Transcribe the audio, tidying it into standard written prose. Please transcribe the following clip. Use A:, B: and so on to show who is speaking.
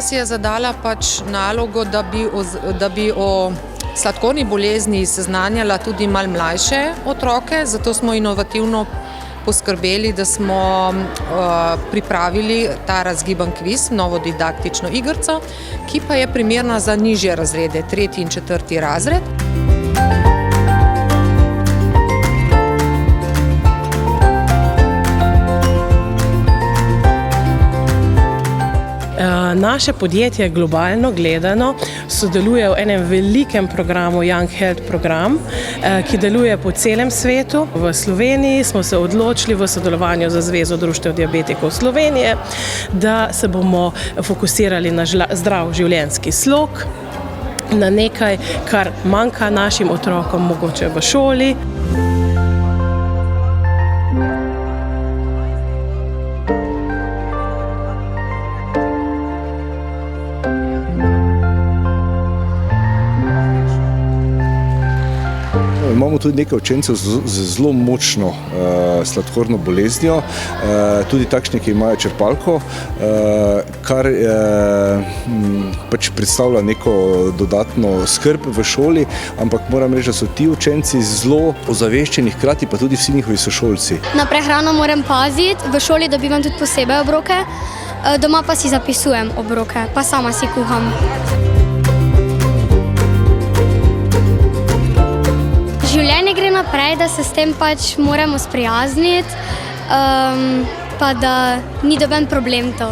A: Univerza si je zadala pač nalogo, da bi o sladkorni bolezni seznanjala tudi malo mlajše otroke, zato smo inovativno poskrbeli, da smo pripravili ta razgiban kviz, novo didaktično igrico, ki pa je primerna za nižje razrede, 3. in 4. razred.
B: Naše podjetje globalno gledano sodeluje v enem velikem programu Young Health program, ki deluje po celem svetu. V Sloveniji smo se odločili v sodelovanju z Zvezo društev diabetikov Slovenije, da se bomo fokusirali na zdrav življenjski slog, na nekaj, kar manjka našim otrokom mogoče v šoli.
C: Imamo tudi nekaj učencev z zelo močno sladkorno boleznijo, tudi takšni, ki imajo črpalko, kar pač predstavlja neko dodatno skrb v šoli, ampak moram reči, da so ti učenci zelo ozaveščeni, hkrati pa tudi vsi njihovi sošolci.
D: Na prehrano moram paziti, v šoli dobivam tudi posebej obroke, doma pa si zapisujem obroke, pa sama si kuham. Življenje gre naprej, da se s tem pač moramo sprijazniti, pa da ni noben problem to.